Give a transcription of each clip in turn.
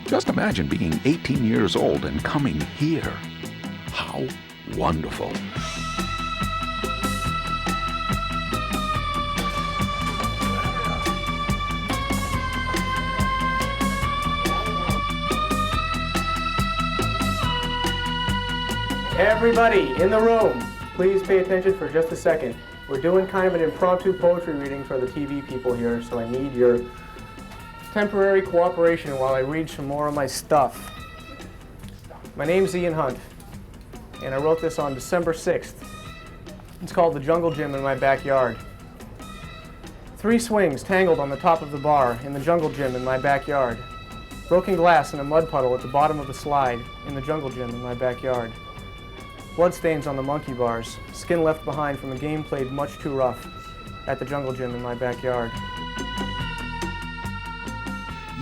Just imagine being 18 years old and coming here. How wonderful. Everybody in the room, please pay attention for just a second. We're doing kind of an impromptu poetry reading for the TV people here, so I need your temporary cooperation while I read some more of my stuff. My name's Ian Hunt, and I wrote this on December 6th. It's called The Jungle Gym in My Backyard. 3 swings tangled on the top of the bar in the jungle gym in my backyard. Broken glass in a mud puddle at the bottom of the slide in the jungle gym in my backyard. Bloodstains on the monkey bars, skin left behind from a game played much too rough at the jungle gym in my backyard.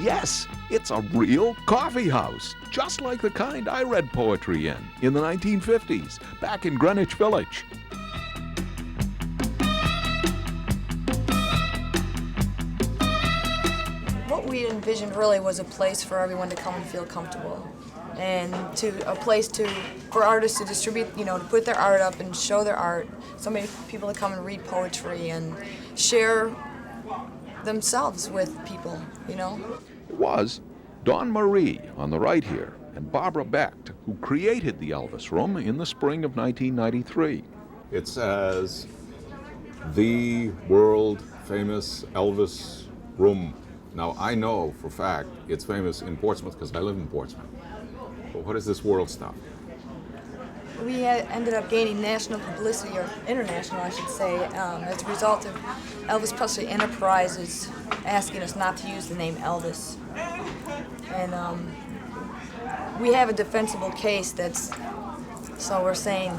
Yes, it's a real coffee house, just like the kind I read poetry in the 1950s, back in Greenwich Village. What we envisioned really was a place for everyone to come and feel comfortable, and a place for artists to distribute, to put their art up and show their art. So many people to come and read poetry and share themselves with people, It was Dawn Marie on the right here and Barbara Becht, who created the Elvis Room in the spring of 1993. It says, the world famous Elvis Room. Now, I know for a fact it's famous in Portsmouth because I live in Portsmouth. But what is this world stuff? We ended up gaining national publicity, or international, I should say, as a result of Elvis Presley Enterprises asking us not to use the name Elvis. And we have a defensible case so we're saying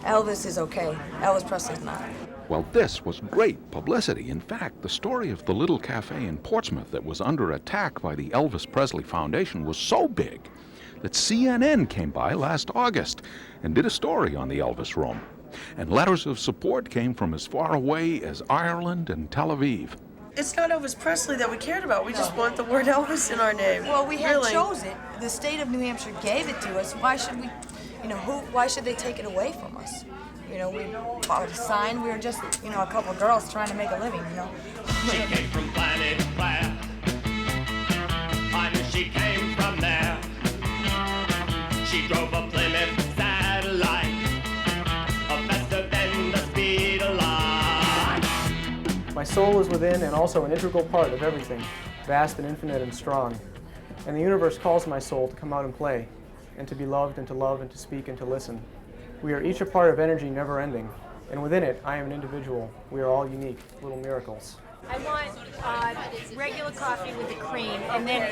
Elvis is okay, Elvis Presley's not. Well, this was great publicity. In fact, the story of the little cafe in Portsmouth that was under attack by the Elvis Presley Foundation was so big that CNN came by last August and did a story on the Elvis Room. And letters of support came from as far away as Ireland and Tel Aviv. It's not Elvis Presley that we cared about. We just want the word Elvis in our name. Well, we had chose it. The state of New Hampshire gave it to us. Why should we, why should they take it away from us? We bought a sign. We were just, a couple of girls trying to make a living, She came from planet where I knew she came from there. She drove a Plymouth Satellite, faster than the speed of light. My soul is within and also an integral part of everything, vast and infinite and strong. And the universe calls my soul to come out and play, and to be loved and to love and to speak and to listen. We are each a part of energy never ending, and within it, I am an individual. We are all unique, little miracles. I want regular coffee with the cream, and then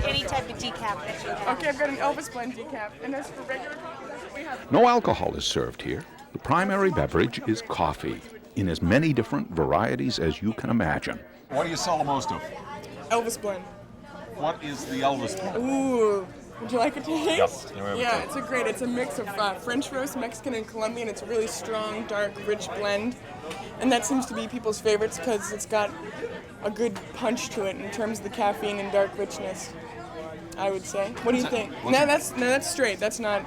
any type of decaf that you have. Okay, I've got an Elvis blend decaf, and as for regular coffee, that's what we have. No alcohol is served here. The primary beverage is coffee, in as many different varieties as you can imagine. What do you sell the most of? Elvis blend. What is the Elvis blend? Ooh, would you like a taste? Yep. Yeah, it's a mix of French roast, Mexican, and Colombian. It's a really strong, dark, rich blend. And that seems to be people's favorites because it's got a good punch to it in terms of the caffeine and dark richness, I would say. What do you think? No, that's straight. That's not,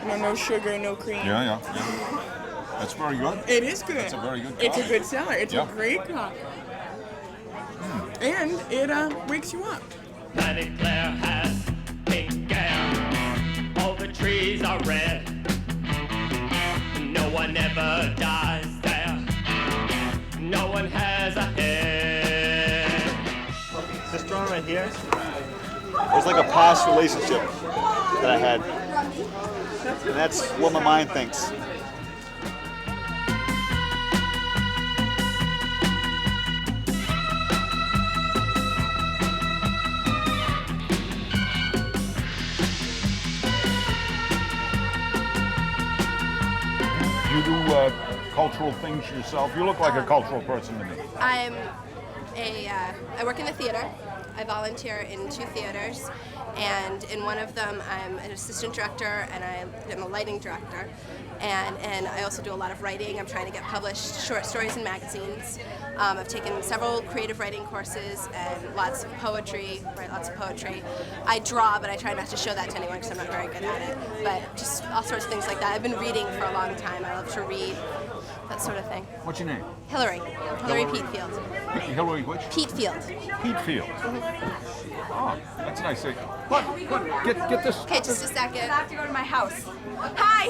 no sugar, no cream. Yeah. That's very good. It is good. It's a very good coffee. It's a good seller. It's a great coffee. And it wakes you up. Planet Claire has pink hair. All the trees are red. No one ever dies there. No one has a head. This drawing right here, it was like a past relationship that I had. And that's what my mind thinks. You do cultural things yourself? You look like a cultural person to me. I work in the theater. I volunteer in 2 theaters, and in one of them I'm an assistant director and I'm a lighting director. And I also do a lot of writing. I'm trying to get published short stories in magazines. I've taken several creative writing courses and lots of poetry, write lots of poetry. I draw, but I try not to show that to anyone because I'm not very good at it. But just all sorts of things like that. I've been reading for a long time. I love to read, that sort of thing. What's your name? Hillary Peatfield. Hillary which? Peatfield. Peatfield. Oh, that's nice. Look, get this. Okay, just a second. I have to go to my house. Hi.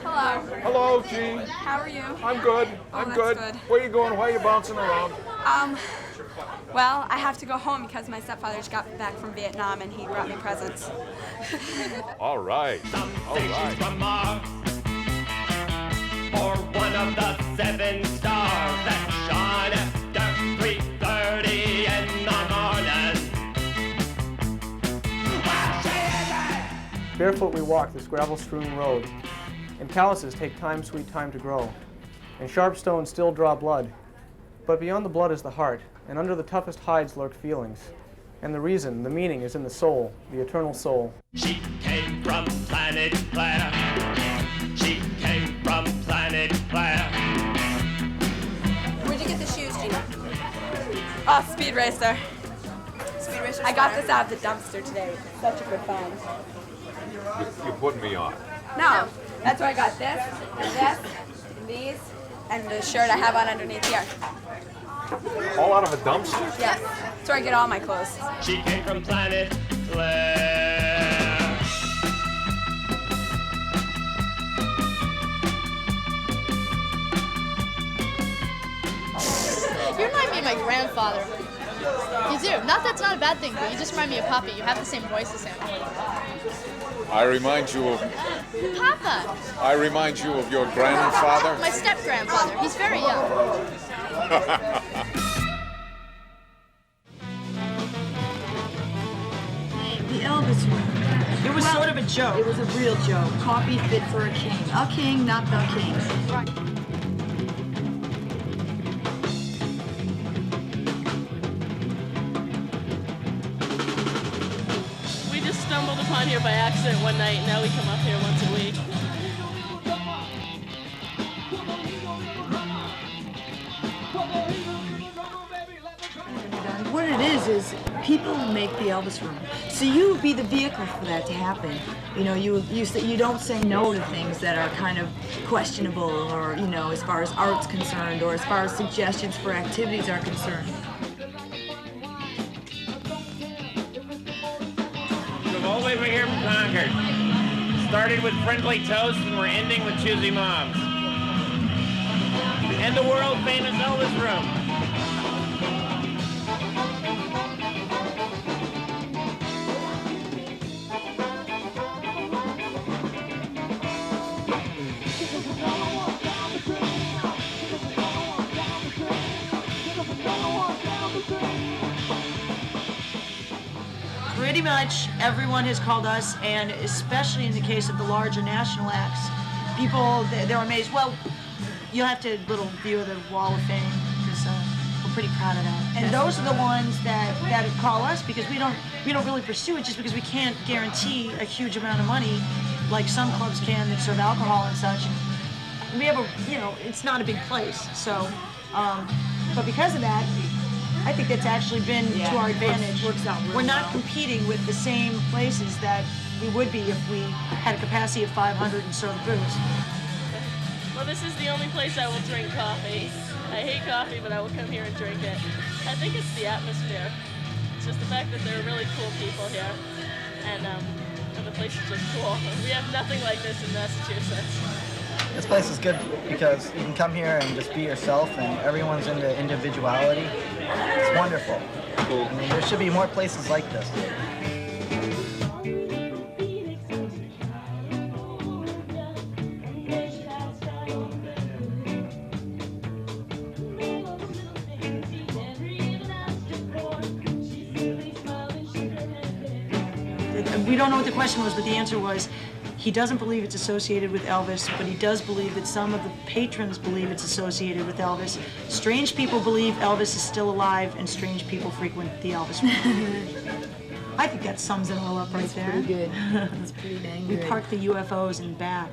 Hello. Hello, Jean. How are you? I'm good. I'm good. That's good. Where you going? Why are you bouncing around? Well, I have to go home because my stepfather just got back from Vietnam and he brought me presents. All right. All right. From Mars, or one of the 7 stars that shine after 3:30 in the morning. Barefoot we walk this gravel-strewn road, and calluses take time, sweet time to grow, and sharp stones still draw blood. But beyond the blood is the heart, and under the toughest hides lurk feelings. And the reason, the meaning is in the soul, the eternal soul. She came from planet Claire. She came from planet Claire. Where'd you get the shoes, Gina? Oh, Speed Racer. Speed Racer. I got this out of the dumpster today. Such a good find. You're putting me on. No, that's where I got this, and these, and the shirt I have on underneath here. All out of a dumpster? Yes, that's where I get all my clothes. She came from planet Claire. You remind me of my grandfather. You do. Not that's not a bad thing, but you just remind me of Papa. You have the same voice as him. I remind you of... Papa! I remind you of your grandfather? My step-grandfather. He's very young. The Elvis Room. It was sort of a joke. It was a real joke. Coffee fit for a king. A king, not the king. We just stumbled upon here by accident one night, and now we come up here once a week. What it is people make the Elvis Room. So you would be the vehicle for that to happen. You know, you don't say no to things that are kind of questionable, or you know, as far as art's concerned, or as far as suggestions for activities are concerned. We've all the way here from Concord. Started with Friendly Toast, and we're ending with Choosy Moms. And the world-famous Elvis Room. Pretty much everyone has called us, and especially in the case of the larger national acts, people, they're amazed. Well, you'll have to little view of the Wall of Fame, because we're pretty proud of that. And those are the ones that call us, because we don't really pursue it just because we can't guarantee a huge amount of money like some clubs can that serve alcohol and such. We have it's not a big place, so, but because of that, I think that's actually been to our advantage. Works out really We're not competing with the same places that we would be if we had a capacity of 500 and served booze. Well, this is the only place I will drink coffee. I hate coffee, but I will come here and drink it. I think it's the atmosphere. It's just the fact that there are really cool people here, and the place is just cool. We have nothing like this in Massachusetts. This place is good because you can come here and just be yourself, and everyone's into individuality. It's wonderful. Cool. I mean, there should be more places like this. We don't know what the question was, but the answer was, He doesn't believe it's associated with Elvis, but he does believe that some of the patrons believe it's associated with Elvis. Strange people believe Elvis is still alive, and strange people frequent the Elvis Room. I think that sums it all up right there. Pretty good. That's pretty dang We good. park the UFOs in back.